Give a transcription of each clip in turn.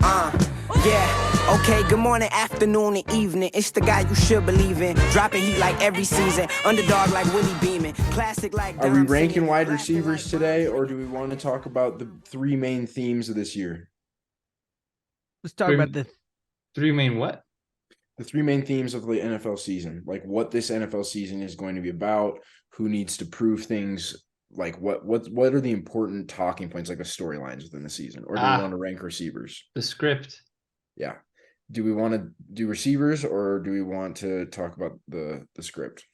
Yeah, okay, good morning, afternoon, and evening. It's the guy you should believe in. Dropping heat like every season. Underdog like Willie Beeman. Classic like Are we Dom ranking singing, wide laughing receivers like today, Bob or do we want to talk about the three main themes of this year? Let's talk about the three main what? The three main themes of the NFL season, like what this NFL season is going to be about, who needs to prove things, like what are the important talking points, like the storylines within the season, or do we want to rank receivers? The script. Yeah. Do we want to do receivers, or do we want to talk about the script?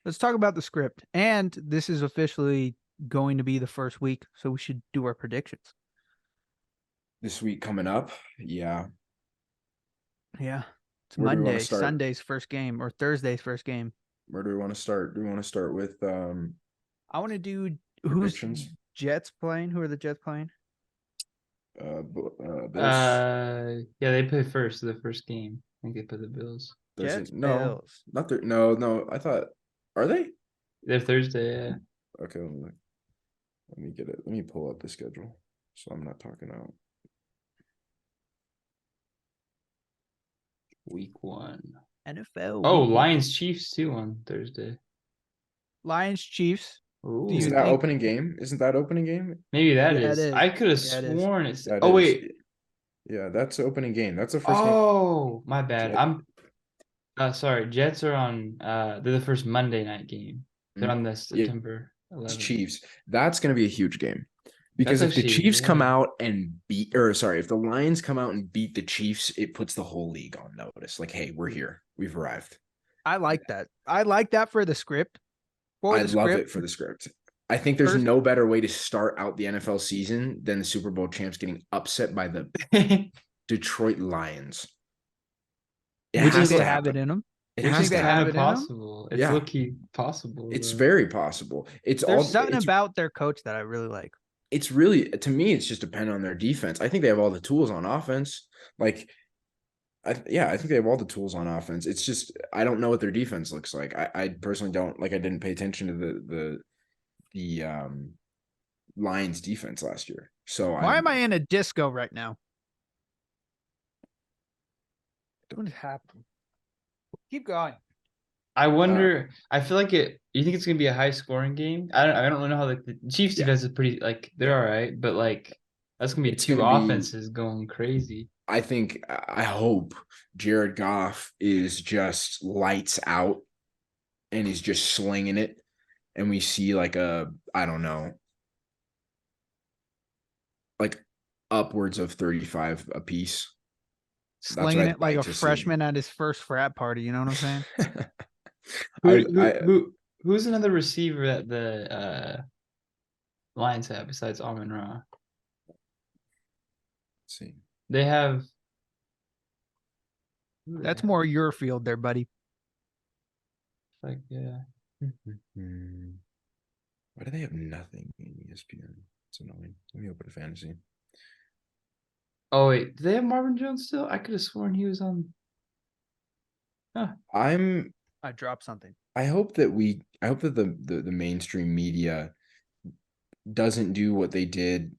Let's talk about the script. And this is officially going to be the first week, so we should do our predictions. This week coming up, yeah. Yeah. It's Where do we wanna Monday, start? Sunday's first game, or Thursday's first game. Where do we want to start? Do we want to start with I want to do predictions? who's Jets playing? Who are the Jets playing? Bills? Yeah, they play first, the first game. I think they play the Bills. Jets, No, Bills. not there. No. I thought, are they? They're Thursday, yeah. Okay, let me get it. Let me pull up the schedule so I'm not talking out. Week 1. NFL. Oh, week one. Lions Chiefs too on Thursday. Lions, Chiefs. Ooh. you Isn't that think- opening game? Isn't that opening game? Maybe that Yeah, it is. is. I could have Yeah, it is. sworn it's. That Oh is. wait. Yeah, that's opening game. That's the first game. Oh, my bad. Jet- I'm sorry. Jets are on. They're the first Monday night game. They're on the September It's 11th. Chiefs. That's going to be a huge game. Because That's if the actually- Chiefs come yeah. out and if the Lions come out and beat the Chiefs, it puts the whole league on notice. Like, hey, we're here. We've arrived. I like that. I like that for the script. I love it for the script. I think there's no better way to start out the NFL season than the Super Bowl champs getting upset by the Detroit Lions. It Which has is they to have it happen. in them. It Which has is to they happen. have it in 'em? possible. It's Yeah. low-key possible. It's though. very possible. It's There's something about their coach that I really like. It's really, to me, it's just dependent on their defense. I think they have all the tools on offense. Like, I think they have all the tools on offense. It's just, I don't know what their defense looks like. I personally don't, like, I didn't pay attention to the Lions defense last year. So Why am I in a disco right now? What is happening? Keep going. I wonder. I feel like it. You think it's gonna be a high-scoring game? I don't really know how the Chiefs defense is pretty. Like they're all right, but like that's gonna be It's two gonna be- offenses going crazy. I hope Jared Goff is just lights out and he's just slinging it. And we see like I don't know, like upwards of 35 apiece. Slinging I'd it like like a to see. freshman at his first frat party. You know what I'm saying? Who's another receiver that the Lions have besides Amon Ra? Let's see. They have. That's more your field there, buddy. Like yeah. Why do they have nothing in ESPN? It's annoying. Let me open a fantasy. Oh wait, do they have Marvin Jones still? I could have sworn he was on. I dropped something. I hope that the mainstream media doesn't do what they do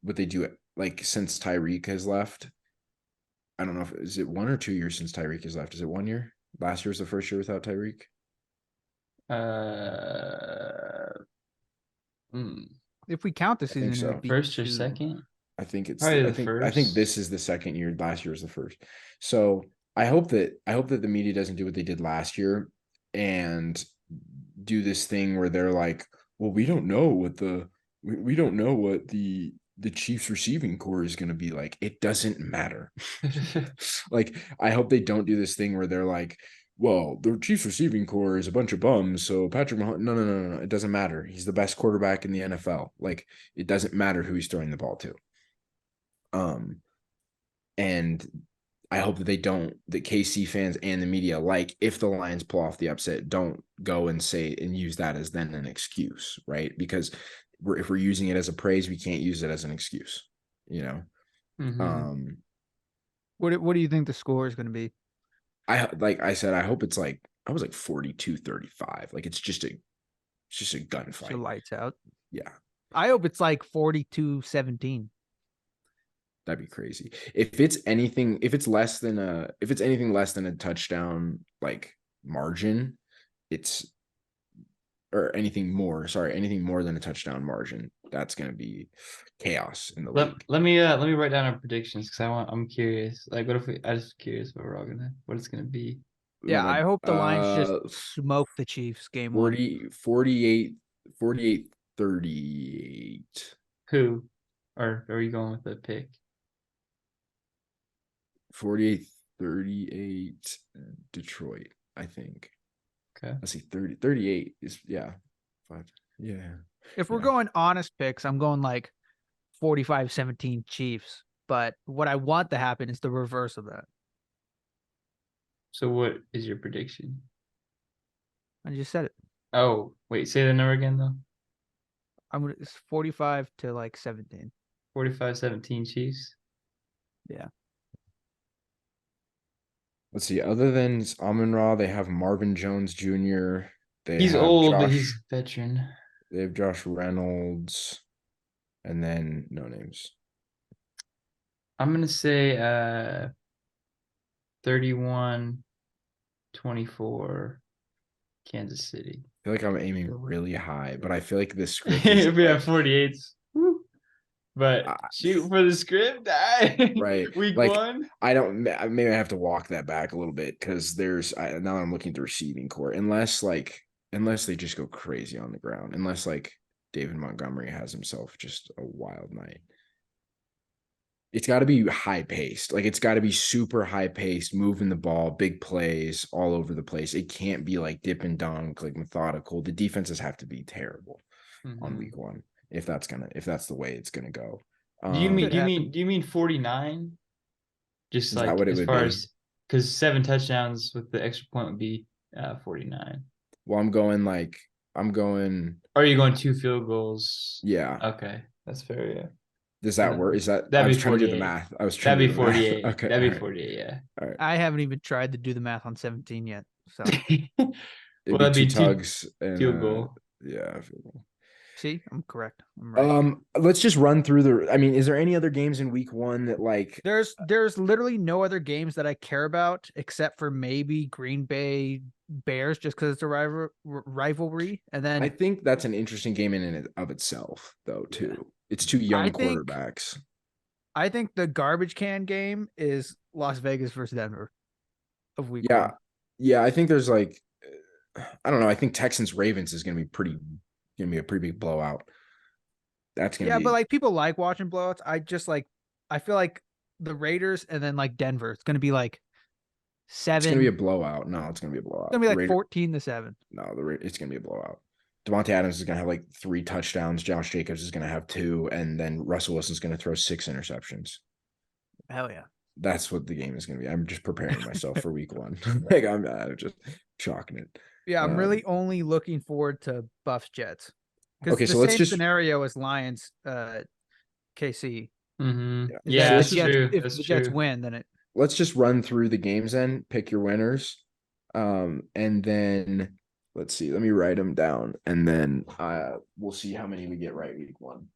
like since Tyreek has left. I don't know if is it 1 or 2 years since Tyreek has left. Is it 1 year? Last year was the first year without Tyreek. If we count the I think season, so. it would be First or 2. second? I think it's Probably the I think first. this is the second year. Last year was the first. So I hope that the media doesn't do what they did last year and do this thing where they're like, well, we don't know what the Chiefs receiving core is going to be like. It doesn't matter. Like, I hope they don't do this thing where they're like, well, the Chiefs receiving core is a bunch of bums. So Patrick Mahomes, no. It doesn't matter. He's the best quarterback in the NFL. Like, it doesn't matter who he's throwing the ball to. And I hope that that KC fans and the media, like, if the Lions pull off the upset, don't go and say and use that as then an excuse, right? Because if we're using it as a praise, we can't use it as an excuse, you know? Mm-hmm. What do you think the score is going to be? Like I said, I hope it's like, I was like 42-35. Like, it's just a gunfight. So lights out. Yeah. I hope it's like 42-17. That'd be crazy. If it's anything less than a touchdown like margin, it's anything more than a touchdown margin, that's gonna be chaos in the league. Let me write down our predictions because I'm curious. Like, what if I just curious what it's gonna be. Yeah, I hope the Lions just Uh, smoke the Chiefs game 1. 48, 38. Who, or are you going with the pick? 48, 38 Detroit, I think. Okay. Let's see, 38 is, yeah. 5. Yeah. If we're Yeah. going honest picks, I'm going like 45-17 Chiefs. But what I want to happen is the reverse of that. So what is your prediction? I just said it. Oh, wait, say the number again though. It's 45 to like 17. 45-17 Chiefs. Yeah. Let's see. Other than Amon-Ra, they have Marvin Jones Jr. He's old, but he's a veteran. They have Josh Reynolds, and then no names. I'm gonna say 31-24 Kansas City. I feel like I'm aiming really high, but I feel like this script If we have like, 48s. But shoot for the script. right. Week like, 1. I don't. Maybe I have to walk that back a little bit because now that I'm looking at the receiving core, unless they just go crazy on the ground, unless like David Montgomery has himself just a wild night. It's got to be high paced. Like it's got to be super high paced, moving the ball, big plays all over the place. It can't be like dip and dunk, like methodical. The defenses have to be terrible on week 1 if that's the way it's gonna go. Do you mean 49? Just Is like that what it as would far be? as because 7 touchdowns with the extra point would be 49. Well, I'm going. Or are you going 2 field goals? Yeah. Okay, that's fair. Yeah. Does that work? Is that? That'd I was be trying to do the 48. math. I was trying That'd to be do the math. 48. Okay. That'd be right. 48. Yeah. All right. I haven't even tried to do the math on 17 yet. So It'd Well, be that'd two be tugs and field goal. yeah. Field goal. see, I'm correct. I'm right. Let's just run through is there any other games in week 1 that like There's literally no other games that I care about except for maybe Green Bay Bears, just because it's a rivalry. And then I think that's an interesting game in and of itself, though, too. It's 2 young quarterbacks. I think the garbage can game is Las Vegas versus Denver of week 1. Yeah, I think there's like I don't know. I think Texans Ravens is gonna be a pretty big blowout. That's gonna be but like people like watching blowouts. I feel like the Raiders and then like Denver. It's gonna be like 7. It's gonna be a blowout. No, it's gonna be a blowout. It's gonna be like 14-7. No, it's gonna be a blowout. Devontae Adams is gonna have like 3 touchdowns. Josh Jacobs is gonna have 2, and then Russell Wilson's gonna throw 6 interceptions. Hell yeah. That's what the game is gonna be. I'm just preparing myself for week 1. Like I'm just chalking it. Yeah, I'm really only looking forward to Buffs Jets. Okay, so the let's same just scenario as Lions KC. Yeah, that's true. If That's the true. Jets win, then let's just run through the games then, pick your winners. And then let's see, let me write them down, and then we'll see how many we get right week 1.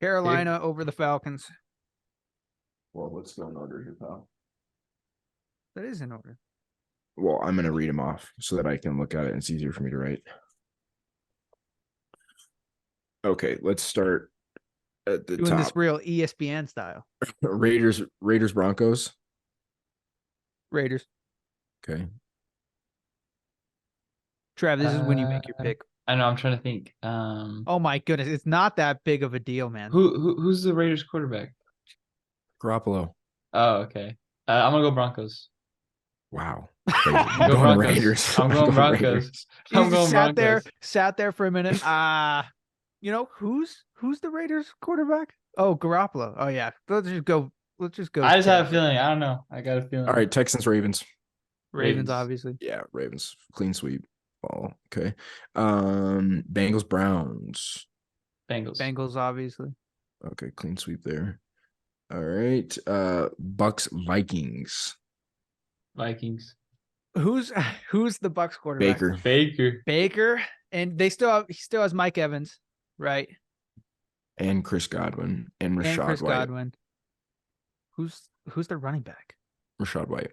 Carolina over the Falcons. Well, let's go in order here, pal. That is in order. Well, I'm gonna read them off so that I can look at it and it's easier for me to write. Okay, let's start at the Doing top. this real ESPN style. Raiders, Broncos. Raiders. Okay. Trav, this is when you make your pick. I know. I'm trying to think. Oh my goodness, it's not that big of a deal, man. Who's the Raiders quarterback? Garoppolo. Oh, okay. I'm gonna go Broncos. Wow. I'm going Broncos. Raiders. I'm going Broncos. Raiders. I'm going Broncos. Sat there for a minute. You know who's the Raiders quarterback? Oh, Garoppolo. Oh yeah. Let's just go. I just have a feeling. I don't know. I got a feeling. All right, Texans, Ravens. Ravens, obviously. Yeah, Ravens. Clean sweep. Oh, okay. Bengals, Browns. Bengals, obviously. Okay, clean sweep there. All right. Bucks, Vikings. Vikings. Who's the Bucks quarterback? Baker. And he still has Mike Evans, right? and Chris Godwin and and Rashad Chris White. Godwin. Who's their running back? Rashad White.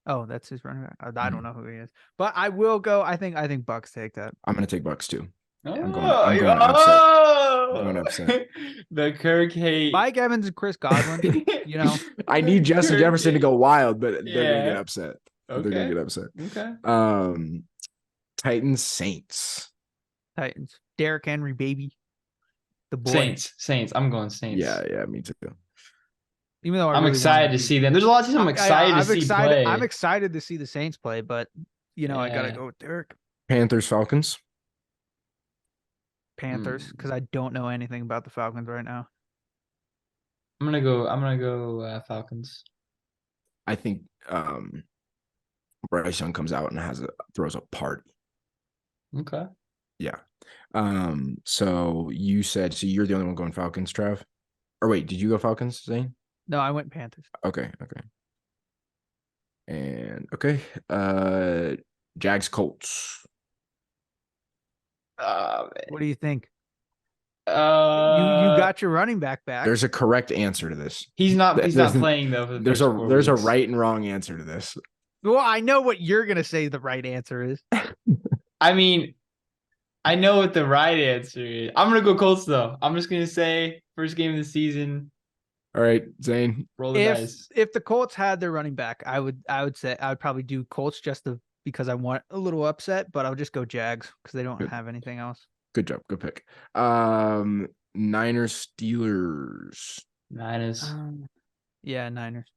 Oh, that's his running back. I Mhm. don't know who he is, but I will go. I think Bucks take that. I'm gonna take Bucks too. I'm going Oh, upset. The Kirk hate. Mike Evans and Chris Godwin. You know, I need Justin Kirk Jefferson to hate. go wild, but they're gonna get Yeah. upset. They're Okay. gonna get upset. Okay. Titans Saints. Titans. Derrick Henry, baby, the boy. Saints. I'm going Saints. Yeah, me too. Even though I'm really excited wanted to see them. There's a lot of teams I'm excited to see play. I'm excited to see the Saints play, but I gotta Yeah. go with Derrick. Panthers Falcons. Panthers, because I don't know anything about the Falcons right now. I'm gonna go Falcons. I think Bryce Young comes out and throws a party. Okay. Yeah. So you're the only one going Falcons, Trav? Or wait, did you go Falcons, Zane? No, I went Panthers. Okay. And Jags Colts. What do you think? You You got your running back. There's a correct answer to this. He's not There's playing though. For the There's first a 4 there's a weeks. right and wrong answer to this. Well, I know what you're gonna say. The right answer is. I mean, I know what the right answer is. I'm gonna go Colts though. I'm just gonna say first game of the season. All right, Zane. Roll the dice. If the Colts had their running back, I would say I would probably do Colts because I want a little upset, but I'll just go Jags because they don't have anything else. Good job. Good pick. Niners Steelers. Niners. Yeah, Niners.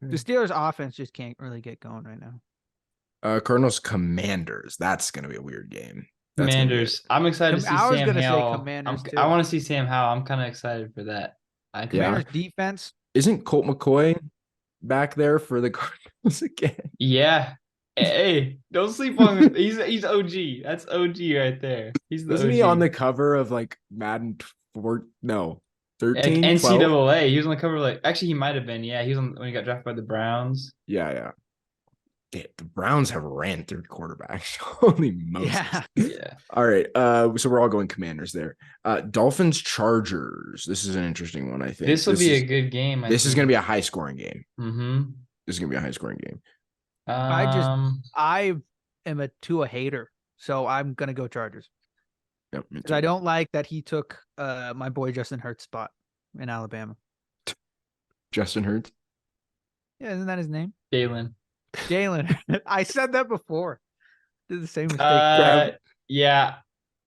The Okay. Steelers offense just can't really get going right now. Cardinals Commanders. That's gonna be a weird game. That's gonna be Commanders. I'm excited to see I was Sam gonna say Howell. Commanders, too. I want to see Sam Howell. I'm kind of excited for that. Commanders defense. Isn't Colt McCoy back there for the Cardinals again? Yeah. Hey, don't sleep on him. He's OG. That's OG right there. He's the Wasn't OG. he on the cover of like Madden 13, Like 12? NCAA? He was on the cover actually he might have been. Yeah, he was on when he got drafted by the Browns. Yeah. The Browns have ran through quarterbacks. Holy Moses. Yeah. All right. So we're all going Commanders there. Dolphins Chargers. This is an interesting one, I think. This will be a good game. This is going to be a high scoring game. Mm-hmm. This is going to be a high scoring game. I am a Tua hater, so I'm gonna go Chargers. Yep, me Because too. I don't like that he took my boy Justin Hurts' spot in Alabama. Justin Hurts. Yeah, isn't that his name? Jalen. I said that before. Did the same mistake. Yeah.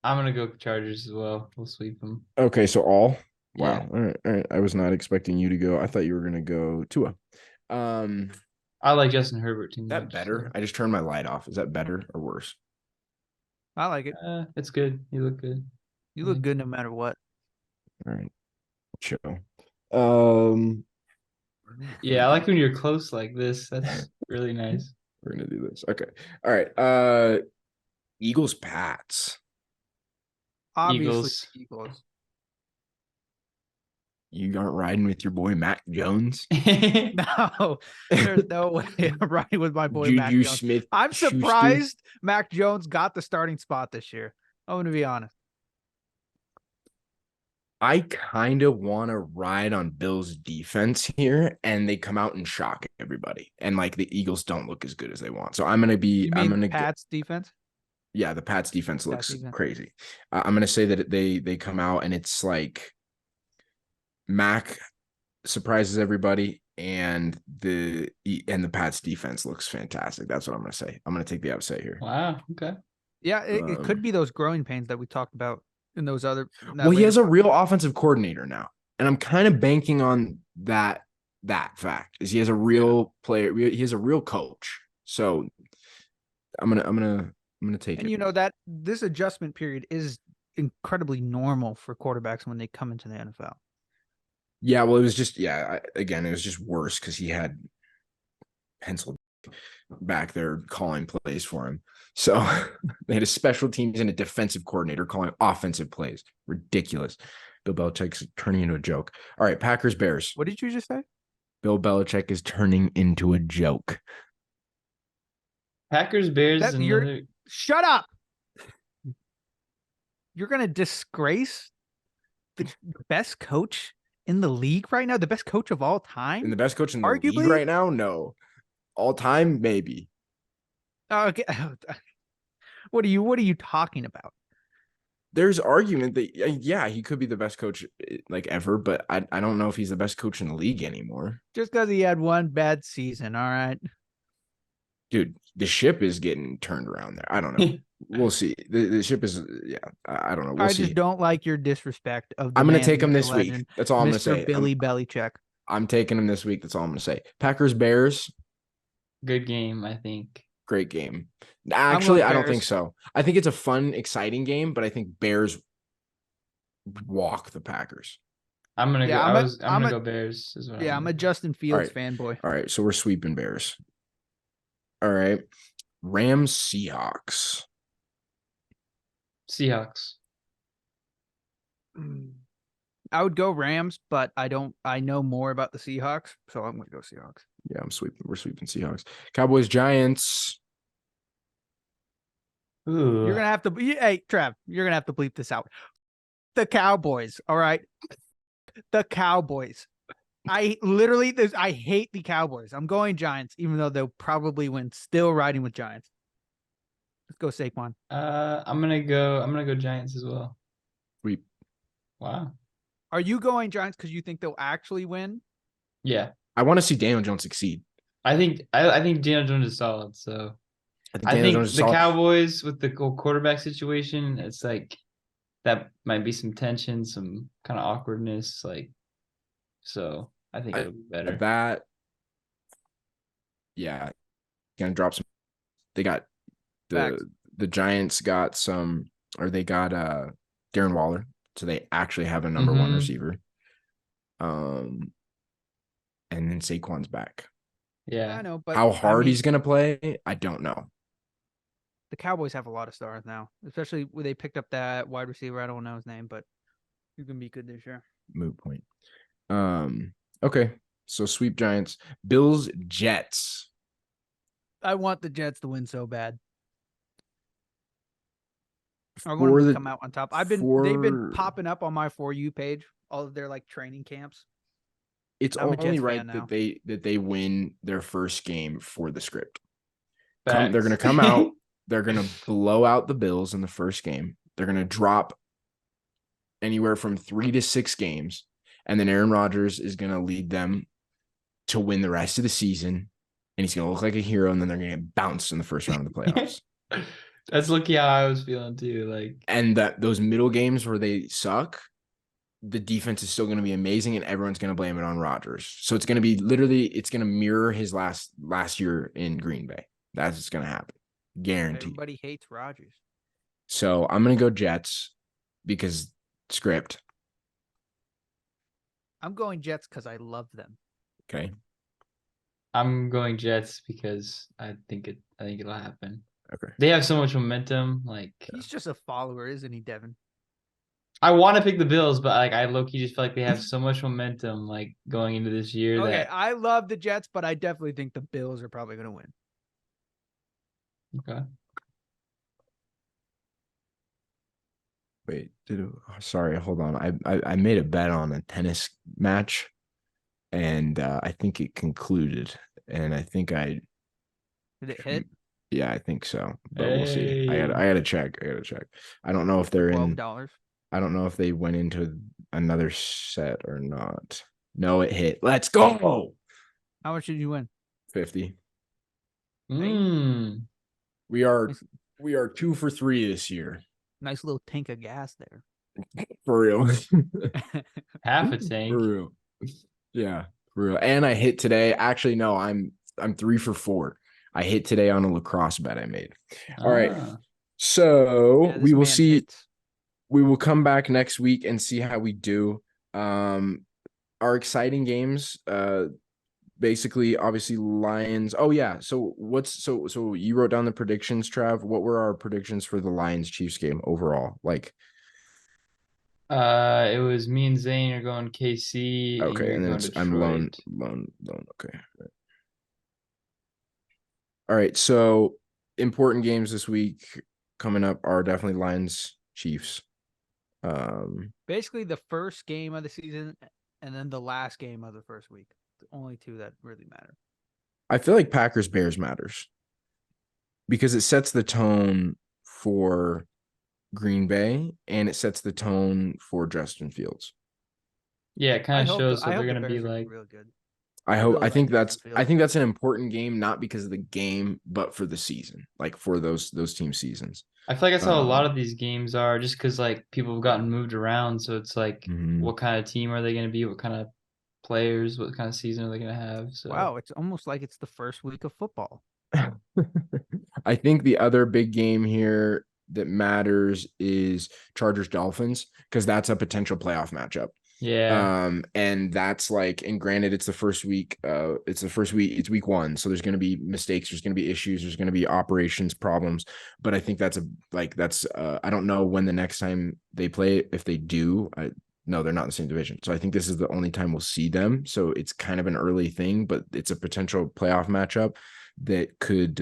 I'm gonna go Chargers as well. We'll sweep them. Okay, so all. Yeah. Wow. All right. I was not expecting you to go. I thought you were going to go Tua. I like Justin Herbert too Is much. that better? so. I just turned my light off. Is that better or worse? I like it. It's good. You look good. You look good no matter what. All right. Chill. Yeah, I like when you're close like this. That's really nice. We're gonna do this. Okay. All right. Eagles Pats. Obviously, Eagles. You aren't riding with your boy Mac Jones. No, there's no way I'm riding with my boy Mac Jones. Smith. I'm surprised Mac Jones got the starting spot this year. I'm going to be honest. I kind of want to ride on Bill's defense here, and they come out and shock everybody. And like the Eagles don't look as good as they want. So I'm going to be. I'm going to Pats defense. Yeah, the Pats defense looks defense. crazy. I'm going to say that they come out and it's like Mac surprises everybody, and the Pats defense looks fantastic. That's what I'm going to say. I'm going to take the upset here. Wow. Okay. Yeah, it could be those growing pains that we talked about in those other. Well, he has a real offensive coordinator now, and I'm kind of banking on that fact. Is he has a real player. He has a real coach. So I'm gonna take it. And you know that this adjustment period is incredibly normal for quarterbacks when they come into the NFL. Yeah, well, it was just it was just worse because he had pencil back there calling plays for him. So they had a special teams and a defensive coordinator calling offensive plays. Ridiculous. Bill Belichick's turning into a joke. All right, Packers Bears. What did you just say? Bill Belichick is turning into a joke. Packers Bears. Shut up. You're gonna disgrace the best coach in the league right now, the best coach of all time. And the best coach in the league Arguably? right now? No. All time, maybe. Okay, what are you talking about? There's argument that yeah, he could be the best coach like ever, but I don't know if he's the best coach in the league anymore. Just because he had one bad season, all right. Dude, the ship is getting turned around there. I don't know. We'll see. The ship is I don't know. We'll I see. just don't like your disrespect of the I'm gonna man, take him myth, this the week. legend, That's all I'm gonna Mr. say. Billy Belichick. I'm taking him this week. That's all I'm gonna say. Packers Bears, Good game, I think. great game. going Actually, I don't think Bears. so. I think it's a fun, exciting game, but I think Bears walk the Packers. I'm gonna Yeah, go. I'm I'm gonna a- go Bears. Is what Yeah, I'm a Justin Fields fanboy. All right, so we're sweeping Bears. All right, Rams Seahawks. Seahawks. I would go Rams, but I know more about the Seahawks, so I'm gonna go Seahawks. Yeah, we're sweeping Seahawks. Cowboys Giants. Ooh. You're gonna have to. Hey, Trev, you're gonna have to bleep this out. The Cowboys. All right, the Cowboys. I hate the Cowboys. I'm going Giants, even though they'll probably win. Still riding with Giants. Let's go Saquon. I'm gonna go Giants as well. Sweep. Wow. Are you going Giants because you think they'll actually win? Yeah. I want to see Daniel Jones succeed. I think Daniel Jones is solid. So I Daniel think Jones is the solid. Cowboys with the quarterback situation, it's like that might be some tension, some kind of awkwardness. Like, so I think it'll be better. That, yeah, gonna drop some. They got Facts. the Giants got some, or they got Darren Waller, so they actually have a number one receiver. And then Saquon's back. Yeah. I know, but How hard he's gonna play, I don't know. The Cowboys have a lot of stars now, especially when they picked up that wide receiver. I don't know his name, but he's gonna be good this year. Moot point. Okay, so sweep Giants, Bills, Jets. I want the Jets to win so bad. I want For them to the- come out on top. They've been popping up on my For You page, all of their like training camps. It's I'm a only Jets right fan now. that they win their first game for the script. They're Facts. going to come out. They're going to blow out the Bills in the first game. They're going to drop anywhere from 3 to 6 games, and then Aaron Rodgers is going to lead them to win the rest of the season, and he's going to look like a hero, and then they're going to get bounced in the first round of the playoffs. That's lucky how I was feeling too. Like, And that those middle games where they suck, the defense is still going to be amazing, and everyone's going to blame it on Rodgers. So it's going to be it's going to mirror his last year in Green Bay. That's what's going to happen. Guaranteed. Everybody hates Rodgers. So I'm going to go Jets because script. I'm going Jets because I love them. Okay. I'm going Jets because I think it'll happen. Okay. They have so much momentum. Like, He's just a follower, isn't he, Devin? I want to pick the Bills, but like I low-key just feel like they have so much momentum like going into this year Okay, that I love the Jets, but I definitely think the Bills are probably going to win. okay. Wait, sorry, hold on. I made a bet on a tennis match, and I think it concluded, and I think Did it hit? yeah, I think so, but we'll see. I Hey. gotta check. I don't know if they're in. $12. I don't know if they went into another set or not. No, it hit. Let's go. How much did you win? 50. Mm. We are 2 for 3 this year. Nice little tank of gas there. For real. Half a For tank. real. Yeah, for real. And I hit today. Actually, no, I'm 3 for 4. I hit today on a lacrosse bet I made. All right. Ah. So Yeah, we this will man see. hits. We will come back next week and see how we do. Our exciting games, basically, obviously Lions. Oh yeah. So so you wrote down the predictions, Trav. What were our predictions for the Lions Chiefs game overall? Like, It was me and Zane are going KC. okay, you're and then going I'm lone. Detroit. Okay. Right. All right. So important games this week coming up are definitely Lions Chiefs. Basically, the first game of the season and then the last game of the first week. The only two that really matter. I feel like Packers Bears matters because it sets the tone for Green Bay and it sets the tone for Justin Fields. Yeah, it kind of shows I what hope they're the gonna be Bears are like. real good. I really think like Justin I Fields. think that's an important game, not because of the game, but for the season, like for those team seasons. I feel like that's how a lot of these games are, just because like people have gotten moved around. So it's like, Mhm. what kind of team are they going to be? What kind of players? What kind of season are they going to have? So Wow, it's almost like it's the first week of football. I think the other big game here that matters is Chargers Dolphins because that's a potential playoff matchup. yeah, And that's like, and granted, it's the first week. It's week one, so there's going to be mistakes, there's going to be issues, there's going to be operations problems. But I think that's I don't know when the next time they play. If they do, no, they're not in the same division. So I think this is the only time we'll see them. So it's kind of an early thing, but it's a potential playoff matchup that could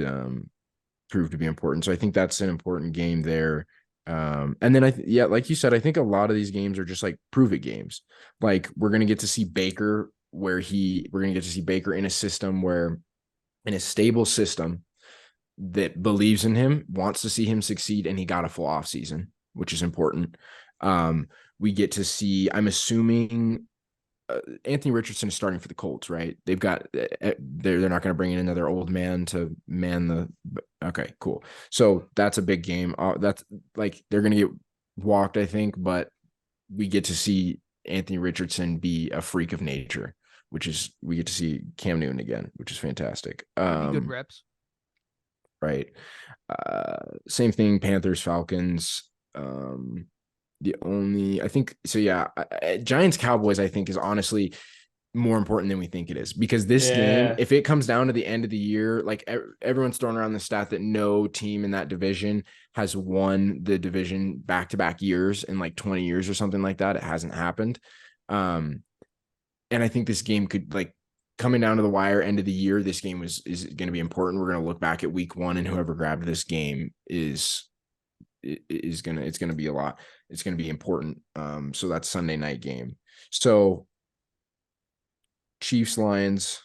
prove to be important. So I think that's an important game there. And then like you said, I think a lot of these games are just like prove it games. Like we're gonna get to see Baker we're gonna get to see Baker in a stable system that believes in him, wants to see him succeed, and he got a full off season, which is important. We get to see, I'm assuming Anthony Richardson is starting for the Colts, right? They've got they're not going to bring in another old man to man the. Okay, cool. So that's a big game. That's like they're going to get walked, I think, but we get to see Anthony Richardson be a freak of nature, which is we get to see Cam Newton again, which is fantastic. That'd be good reps. Right. Same thing. Panthers, Falcons. I think so. Yeah, Giants Cowboys, I think, is honestly more important than we think it is because this game, if it comes down to the end of the year, like everyone's throwing around the stat that no team in that division has won the division back-to-back years in like 20 years or something like that. It hasn't happened. And I think this game could like coming down to the wire end of the year, this game is going to be important. We're going to look back at week one and whoever grabbed this game it's going to be a lot. It's going to be important. So that's Sunday night game. So Chiefs, Lions,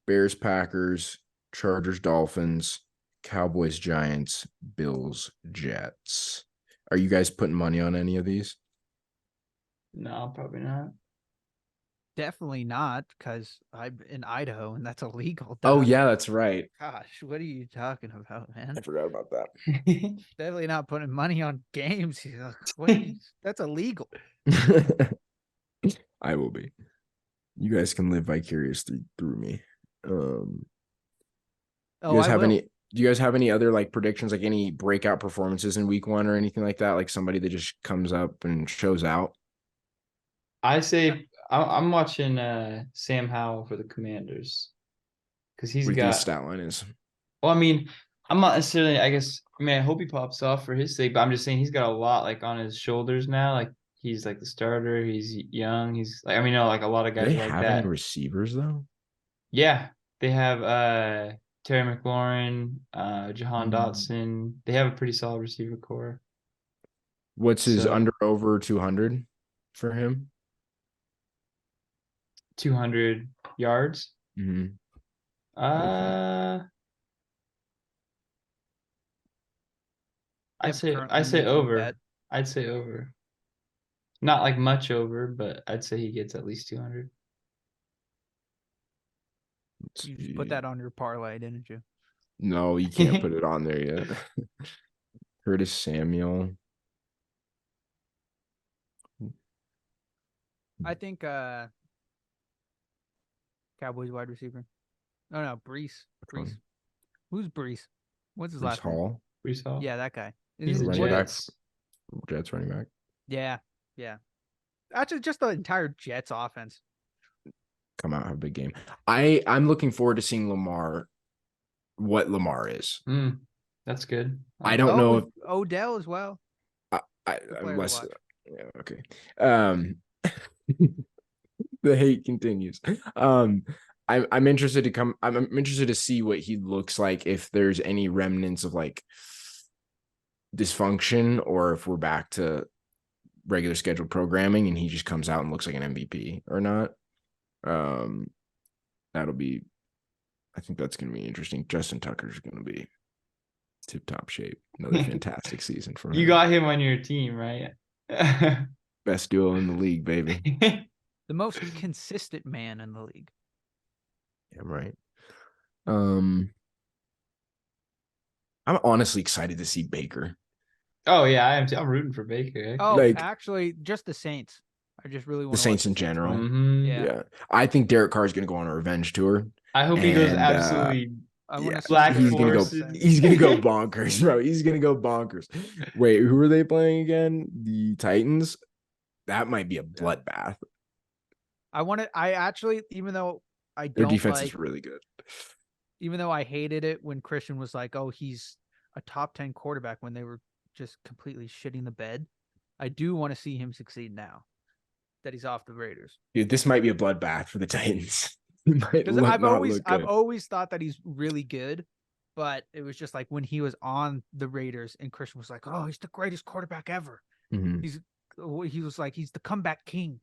Bears, Packers, Chargers, Dolphins, Cowboys, Giants, Bills, Jets. Are you guys putting money on any of these? no, probably not. Definitely not, because I'm in Idaho and that's illegal. Oh yeah, that's right. Gosh, what are you talking about, man? I forgot about that. Definitely not putting money on games. Wait, that's illegal. I will be. You guys can live vicariously through me. Do you guys have any other like predictions, like any breakout performances in week one or anything like that? Like somebody that just comes up and shows out? I say I'm watching Sam Howell for the Commanders because he's What do you think his got. stat line is? Well, I mean, I'm not necessarily. I hope he pops off for his sake, but I'm just saying he's got a lot like on his shoulders now. Like he's like the starter. He's young. He's like like a lot of Do guys they like have that. any receivers though? Yeah, they have Terry McLaurin, Jahan Dotson. They have a pretty solid receiver core. What's his under over 200 for him? 200 yards. Mm-hmm. I'd say over. I'd say over. Not like much over, but I'd say he gets at least 200. You just put that on your parlay, didn't you? No, you can't put it on there yet. Curtis Samuel. I think Cowboys wide receiver. No, Brees. Who's Brees? What's his last name? Brees Hall. Yeah, that guy. He's a running back. Jets. Jets running back. Yeah. Actually, just the entire Jets offense. Come out, have a big game. I'm looking forward to seeing Lamar. What Lamar is. That's good. I don't know if Odell as well. Unless, yeah, okay. The hate continues. I'm interested to see what he looks like, if there's any remnants of like dysfunction or if we're back to regular scheduled programming and he just comes out and looks like an MVP or not. That'll be, I think that's going to be interesting. Justin Tucker's going to be tip-top shape. Another fantastic season for him. You got him on your team, right? Best duo in the league, baby. The most consistent man in the league. Yeah, right. I'm honestly excited to see Baker. Oh yeah, I am too. I'm rooting for Baker. Oh, Like- actually, just the Saints. I just really want The Saints in general. Mhm. Yeah. I think Derek Carr is going to go on a revenge tour. I hope he goes And, absolutely. I want Yeah, to Black he's gonna go. Forces. He's gonna go bonkers, bro. He's gonna go bonkers. Wait, who are they playing again? The Titans. That might be a bloodbath. I actually, even though I Their don't defense like, is really good. even though I hated it when Christian was like, "Oh, he's a top 10 quarterback," when they were just completely shitting the bed, I do want to see him succeed now that he's off the Raiders. Dude, this might be a bloodbath for the Titans. It might Because look- I've not always look I've good. always thought that he's really good, but it was just like when he was on the Raiders and Christian was like, "Oh, he's the greatest quarterback ever." Mhm. He was like, "He's the comeback king."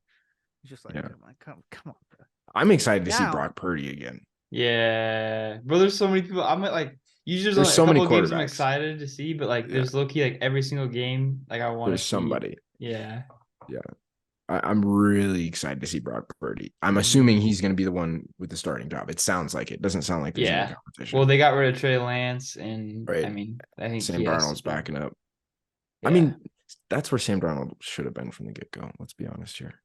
He's just like, Yeah. I'm like, come on, bro. I'm excited to see Now- Brock Purdy again. Yeah, bro. There's so many people. I'm like, usually There's there's so a many couple games I'm quarterbacks. excited to see, but like, Yeah. there's low key like every single game, like I want to There's see somebody. Yeah. I'm really excited to see Brock Purdy. I'm assuming he's going to be the one with the starting job. It sounds like it. Doesn't sound like there's any Yeah. competition. Well, they got rid of Trey Lance, and Right. I mean, I think Sam he has Darnold's to be- backing up. Yeah. I mean, that's where Sam Darnold should have been from the get-go. Let's be honest here.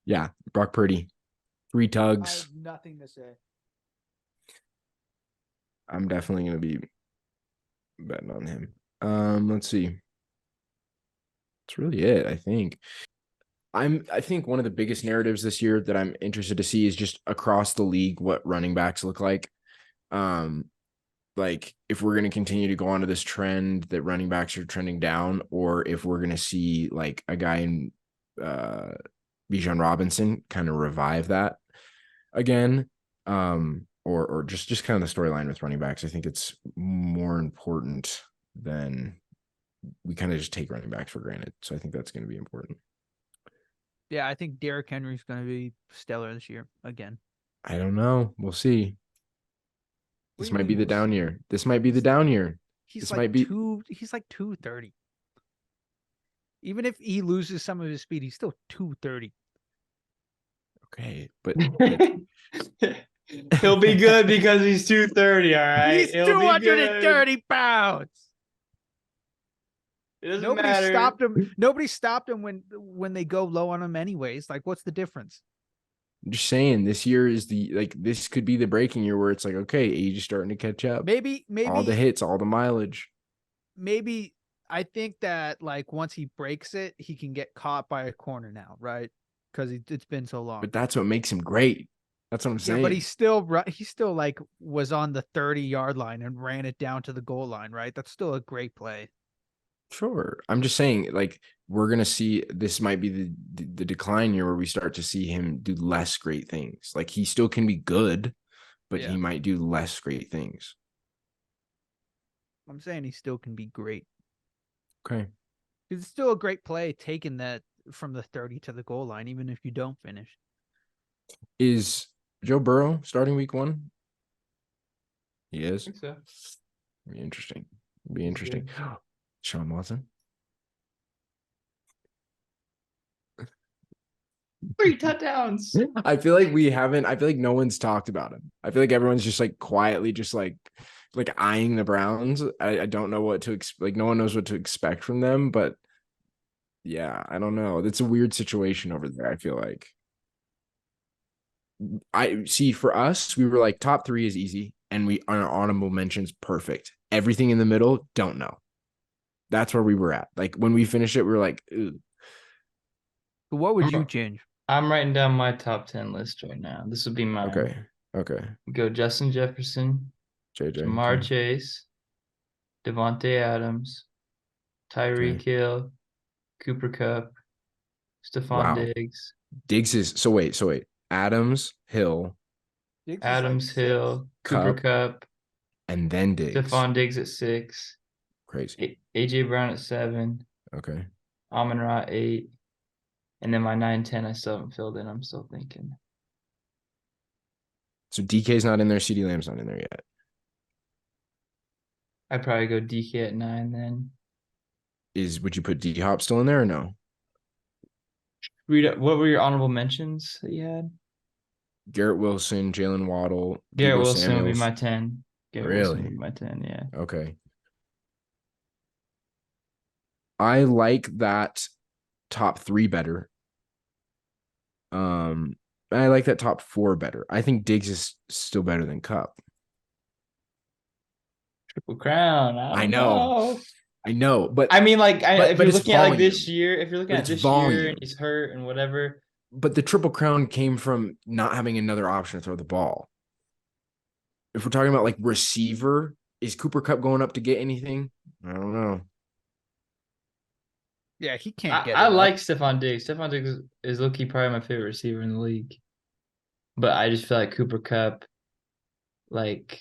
Yeah, Brock Purdy, 3 I tugs. have nothing to say. I'm definitely going to be betting on him. Let's see. That's really it, I think. I think one of the biggest narratives this year that I'm interested to see is just across the league what running backs look like. Like if we're going to continue to go on to this trend that running backs are trending down, or if we're going to see like a guy in Bijan Robinson kind of revive that again. Or just kind of the storyline with running backs. I think it's more important than we kind of just take running backs for granted. So I think that's going to be important. Yeah, I think Derrick Henry's going to be stellar this year again. I don't know. We'll see. What This do you might be mean the we'll down see? year. This might be the down year. He's This like might be- he's like 230. Even if he loses some of his speed, he's still 230. Okay, but He'll be good because he's 230. All right, He's He'll be good. 230 pounds. It doesn't Nobody matter. stopped him. Nobody stopped him when they go low on him anyways. Like, what's the difference? I'm just saying this year is this could be the breaking year where it's like, okay, age is starting to catch up. Maybe All the hits, all the mileage. maybe I think that like once he breaks it, he can get caught by a corner now, right? Because it's been so long. But that's what makes him great. That's what I'm Yeah, saying. but he still like was on the 30-yard line and ran it down to the goal line, right? That's still a great play. Sure. I'm just saying, like, we're gonna see this might be the decline year where we start to see him do less great things. Like he still can be good, but Yeah. he might do less great things. I'm saying he still can be great. Okay. It's still a great play taking that from the 30 to the goal line, even if you don't finish. Is Joe Burrow starting week 1? He is. I think so. Be interesting. Be He's interesting. Sean Watson. 3 touchdowns. I feel like no one's talked about him. I feel like everyone's just like quietly just like eyeing the Browns. I don't know what to expect. Like no one knows what to expect from them, but yeah, I don't know. It's a weird situation over there. I feel like I see for us, we were like top 3 is easy, and we our honorable mentions perfect. Everything in the middle, don't know. That's where we were at. Like when we finished it, we were like, ooh. But what would I'm you a- change? I'm writing down my top 10 list right now. This would be mine. Okay. We go Justin Jefferson, JJ. Jamar okay. Chase, Devontae Adams, Tyreek Okay. Hill, Cooper Cup, Stephon Wow. Diggs, Diggs is so wait. Adams, Hill, Adams Hill, Cooper Cup, Cup, and then Diggs. Stephon Diggs at 6, Crazy. AJ Brown at 7, Okay. Amon-Ra at 8, and then my 9-10 I still haven't filled in. I'm still thinking. So DK's not in there. CD Lamb's not in there yet. I'd probably go DK at 9 then. Would you put D Hop still in there or no? What were your honorable mentions that you had? Garrett Wilson, Jalen Waddle, Garrett Debo Wilson would be Samuels. my 10. Garrett Really? Wilson would be my 10, yeah. Okay. I like that top 3 better. I like that top 4 better. I think Diggs is still better than Cup. Triple Crown. I know. I know, but I mean, like, if but you're it's looking at like this volume. year, if you're looking But at it's this year volume. and he's hurt and whatever, But the Triple Crown came from not having another option to throw the ball. If we're talking about like receiver, is Cooper Kupp going up to get anything? I don't know. Yeah, he can't get I it up. like Stephon Diggs. Stephon Diggs is low-key probably my favorite receiver in the league. But I just feel like Cooper Kupp, like,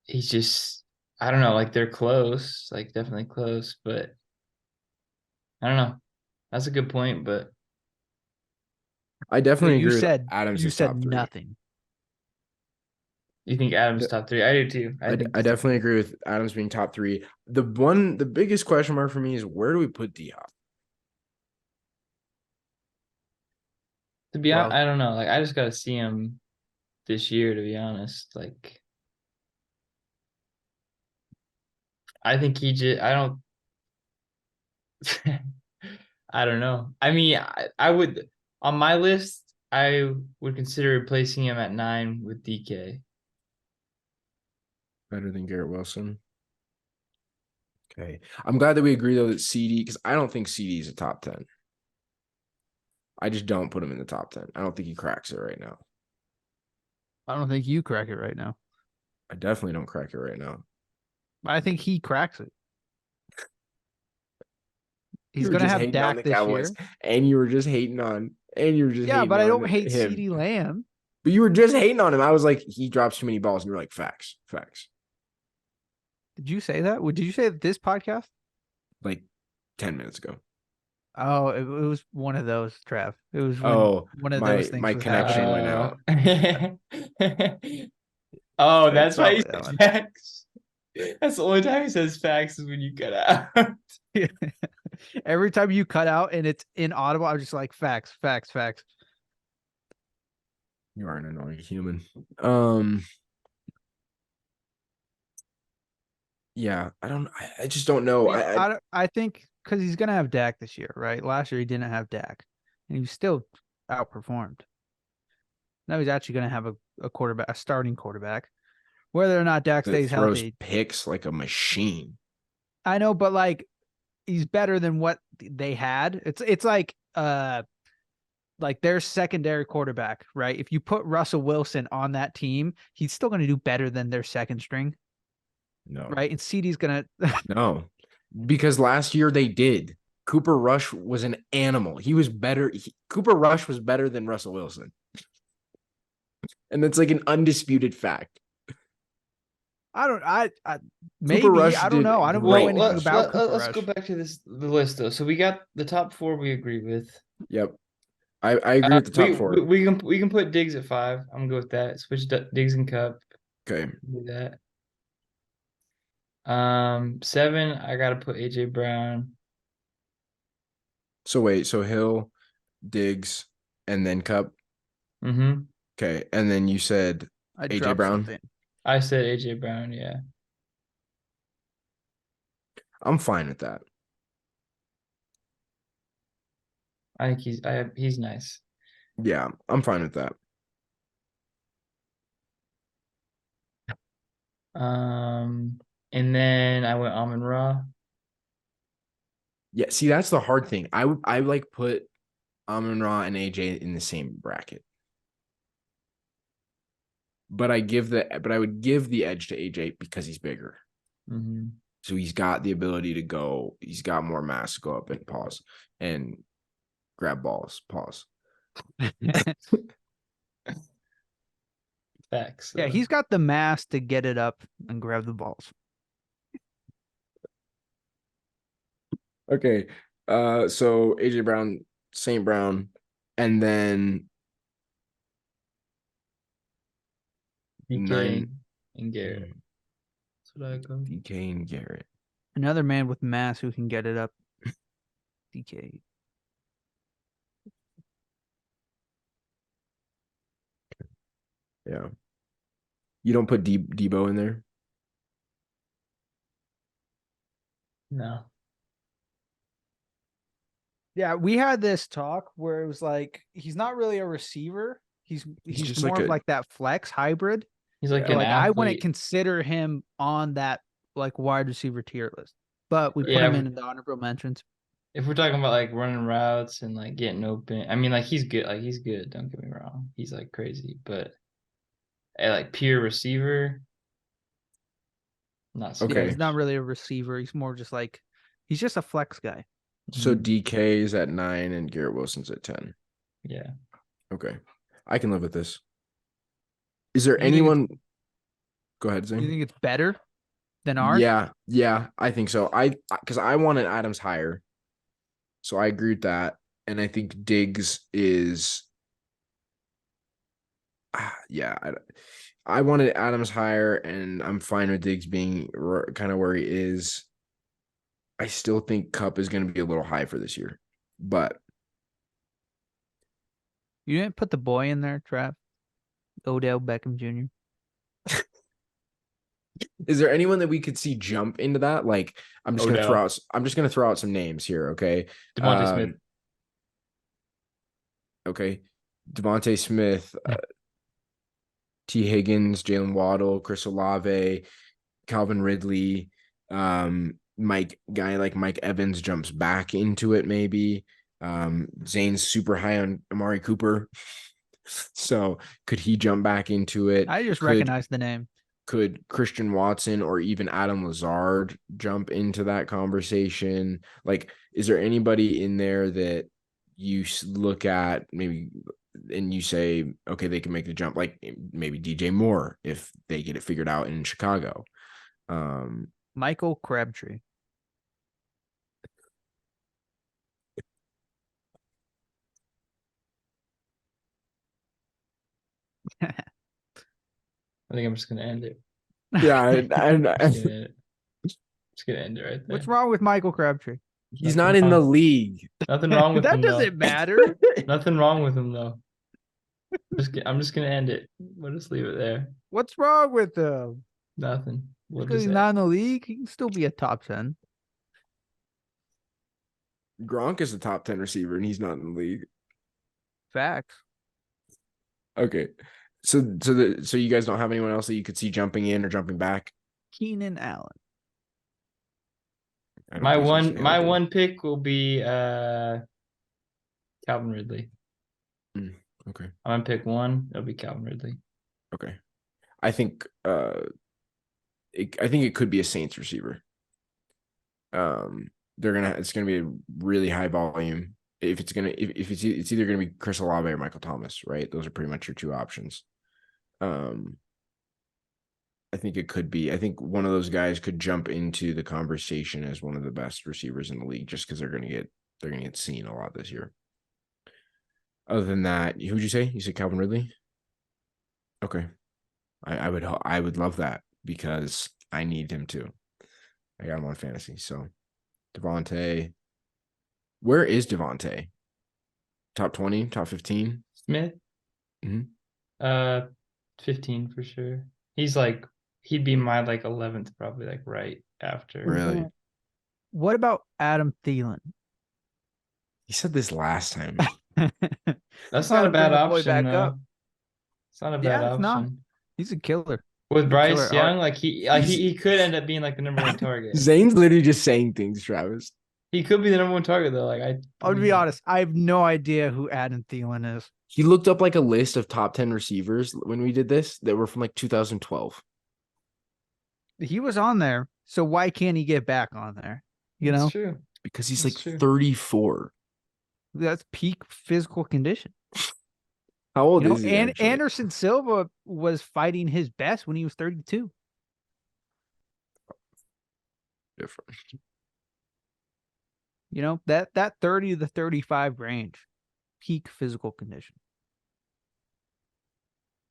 he's just, I don't know, like they're close, like definitely close, but I don't know. That's a good point, but I definitely you agree with said Adams' you said top 3. nothing. you think Adams top 3? I do too. I think definitely agree with Adams being top 3. The biggest question mark for me is where do we put D-Hop? to be honest, Well- I don't know. Like I just gotta see him this year, to be honest. Like I think he just I don't I don't know. I mean, I would on my list, I would consider replacing him at 9 with DK. Better than Garrett Wilson. Okay. I'm glad that we agree though that CD, because I don't think CD is a top 10. I just don't put him in the top 10. I don't think he cracks it right now. I don't think you crack it right now. I definitely don't crack it right now. I think he cracks it. He's You were gonna just have hating on Dak the this Cowboys, year. and you were just hating on, Yeah, but I don't hate him. CeeDee Lamb. But you were just hating on him. I was like, he drops too many balls, and you were like, facts. Did you say that? Did you say that this podcast? Like 10 minutes ago. Oh, it was one of those, Trav. It was one of my those things. my was connection happening. went out. Oh, that's why he Probably says that facts. That's the only time he says facts is when you cut out. Every time you cut out and it's inaudible, I'm just like facts. You are an annoying human. Yeah, I just don't know. I think because he's gonna have Dak this year, right? Last year he didn't have Dak, and he still outperformed. Now he's actually gonna have a quarterback, a starting quarterback. Whether or not Dak that stays throws healthy, picks like a machine. I know, but like he's better than what they had. It's like their secondary quarterback, right? If you put Russell Wilson on that team, he's still going to do better than their second string, No. right? And CD's going to No. Because last year they did. Cooper Rush was an animal. He was better. Cooper Rush was better than Russell Wilson. And that's like an undisputed fact. maybe Rush I don't did know. I don't great know anything last about Cooper let's Rush. go back to the list though. So we got the top 4 we agree with. Yep. I agree with the top 4. We can put Diggs at 5. I'm gonna go with that. Switch Diggs and Cup. Okay. Do that. 7, I gotta put AJ Brown. So wait, so Hill, Diggs, and then Cup. Mm-hmm. Okay. And then you said I AJ dropped Brown. something. I said AJ Brown, yeah. I'm fine with that. I think he's nice. Yeah, I'm fine with that. And then I went Amon-Ra. Yeah, see, that's the hard thing. I like put Amon-Ra and AJ in the same bracket. But I would give the edge to AJ because he's bigger. Mm-hmm. So he's got the ability to go, he's got more mass to go up and pause and grab balls. Pause. Facts. Yeah, he's got the mass to get it up and grab the balls. Okay. So AJ Brown, St. Brown, and then DK nine and Garrett. That's what I go. DK and Garrett. Another man with mass who can get it up. DK. Yeah. You don't put Debo in there? No. Yeah, we had this talk where it was like he's not really a receiver. He's just more like of a- like that flex hybrid. He's like So an like I wouldn't athlete. consider him on that like wide receiver tier list. But we put Yeah, him in the honorable mentions. if we're talking about like running routes and like getting open, I mean, like he's good. Like he's good. Don't get me wrong. He's like crazy, but like pure receiver, not so Yeah, Okay. he's not really a receiver. He's more just like he's just a flex guy. So Mhm. DK is at 9 and Garrett Wilson's at 10. Yeah. Okay. I can live with this. Is there You think it's- anyone? Go ahead, You Zane. think it's better than ours? Yeah, I think so. Because I wanted Adams higher. So I agree with that. And I think Diggs is yeah, I wanted Adams higher, and I'm fine with Diggs being kind of where he is. I still think Cup is going to be a little high for this year, but You didn't put the boy in there, Trav. Odell Beckham Jr. is there anyone that we could see jump into that? Like, I'm just going to Odell. throw out some names here. Okay. Devontae Smith. Okay. Devontae Smith, T. Higgins, Jalen Waddle, Chris Olave, Calvin Ridley, Mike Evans jumps back into it, maybe. Zane's super high on Amari Cooper. So could he jump back into it? I just Could recognize the name. could Christian Watson or even Adam Lazard jump into that conversation? Like, is there anybody in there that you look at maybe and you say, okay, they can make the jump, like maybe DJ Moore if they get it figured out in Chicago? Michael Crabtree. I think I'm just gonna end it. Yeah, Just gonna end it. Just gonna end it right there. What's wrong with Michael Crabtree? he's not in the league. Nothing wrong with That him doesn't though. matter. Nothing wrong with him though. I'm just gonna end it. We'll just leave it there. What's wrong with him? Nothing. We'll Because just he's not in the league, he can still be a top 10. Gronk is a top 10 receiver and he's not in the league. Facts. Okay. So you guys don't have anyone else that you could see jumping in or jumping back? Keenan Allen. I don't my think so, one Shane. my Okay. one pick will be Calvin Ridley. Okay. I'm gonna pick one. It'll be Calvin Ridley. Okay. I think it could be a Saints receiver. It's gonna be a really high volume. If it's either gonna be Chris Olave or Michael Thomas, right? Those are pretty much your two options. I think it could be. I think one of those guys could jump into the conversation as one of the best receivers in the league, just because they're gonna get seen a lot this year. Other than that, who'd you say? You said Calvin Ridley? Okay. I would love that because I need him too. I got him on fantasy. So Devontae. Where is Devontae? Top 20, top 15? Smith. Mhm. 15 for sure. He'd be my like 11th, probably like right after. Really? What about Adam Thielen? He said this last time. That's not a bad Bring the boy option, back though. up. It's not a bad Yeah, it's not. option. He's a killer. With He's a Bryce killer. Young, like he could end up being like the number one target. Zane's literally just saying things, Travis. He could be the number one target though. Like I'll be honest. I have no idea who Adam Thielen is. He looked up like a list of top 10 receivers when we did this that were from like 2012. He was on there, so why can't he get back on there? You know, It's true. Because he's That's like true. 34. that's peak physical condition. How old You know, is he? and actually? Anderson Silva was fighting his best when he was 32. Different. You know, that 30 to 35 range, peak physical condition.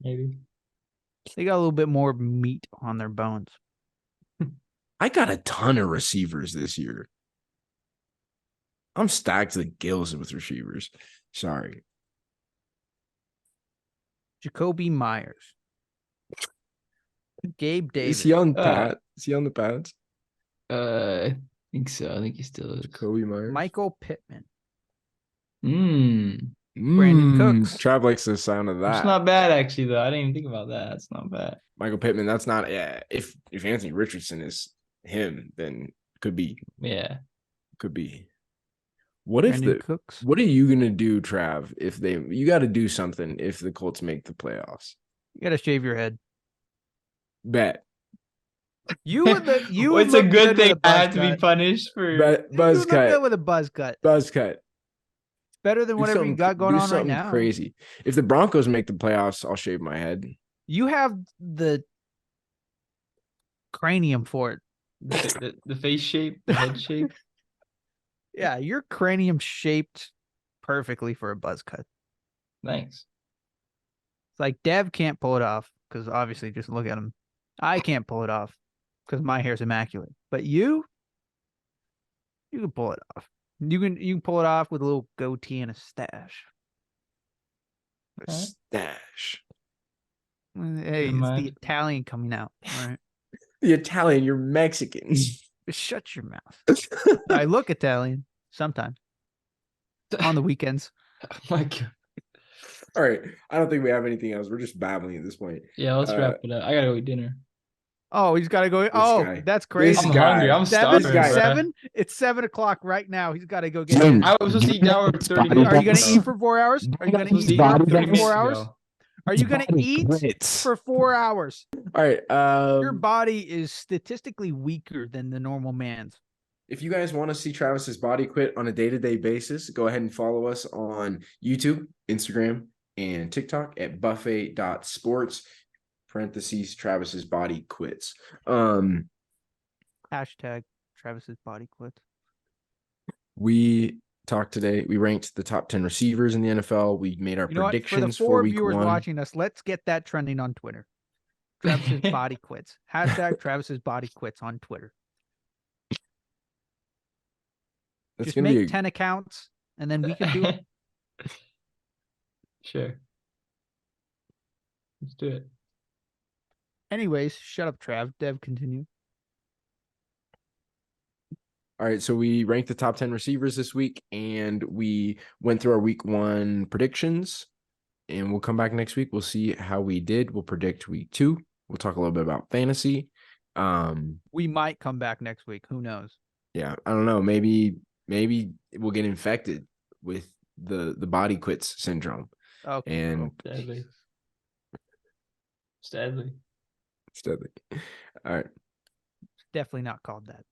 Maybe. They got a little bit more meat on their bones. I got a ton of receivers this year. I'm stacked to the gills with receivers. Sorry. Jacoby Myers. Gabe Davis. Is he on Pat? Is he on the pads? I think so. I think he still is. Kobe Myers. Michael Pittman. Brandon Cooks. Trav likes the sound of that. It's not bad actually, though. I didn't even think about that. It's not bad. Michael Pittman. That's not. Yeah. If Anthony Richardson is him, then could be. Yeah. Could be. What if Brandon Cooks. What are you gonna do, Trav? If you got to do something if the Colts make the playoffs. You got to shave your head. Bet. You would the you. Well, it's would a look good thing with a I buzz have to be cut. punished for. Bet. You Buzz would look good cut. with a buzz cut. Buzz cut. It's better than whatever you got going on right now. Crazy. If the Broncos make the playoffs, I'll shave my head. You have the cranium for it. The face shape, the head shape. Yeah, your cranium shaped perfectly for a buzz cut. Thanks. It's like Dev can't pull it off because obviously just look at him. I can't pull it off because my hair's immaculate. But you can pull it off. You can pull it off with a little goatee and a stash. A stash. Hey, it's mind. the Italian coming out. All right. The Italian, you're Mexican. Just shut your mouth. I look Italian sometimes on the weekends. Oh my God. All right. I don't think we have anything else. We're just babbling at this point. Yeah, let's wrap it up. I gotta go eat dinner. Oh, he's got to go. guy. That's crazy. I'm guy. hungry. I'm Seven, starving. guy. bruh. 7. It's 7:00 right now. He's got to go get. Dude. I was supposed to eat now. 30 Are minutes you going to ago. eat for 4 hours? Are you going to Supposed eat to for 30 minutes 4 hours? ago. Are you going to eat for 4 hours? All right. Your body is statistically weaker than the normal man's. If you guys want to see Travis's body quit on a day-to-day basis, go ahead and follow us on YouTube, Instagram, and TikTok at buffet.sports. Parentheses, Travis's body quits. Hashtag Travis's body quit. We talked today. We ranked the top 10 receivers in the NFL. We made our You know what? For the predictions 4 week viewers 1. watching us, let's get that trending on Twitter. Travis's body quits. Hashtag Travis's body quits on Twitter. That's Just gonna make be 10 accounts and then we can do it. Sure. Let's do it. Anyways, shut up, Trav. Dev, continue. All right, so we ranked the top 10 receivers this week, and we went through our week 1 predictions, and we'll come back next week. We'll see how we did. We'll predict week 2. We'll talk a little bit about fantasy. We might come back next week. Who knows? Yeah, I don't know. Maybe we'll get infected with the body quits syndrome. Okay. And Deadly. It's deadly. it's deadly. All right. Definitely not called that.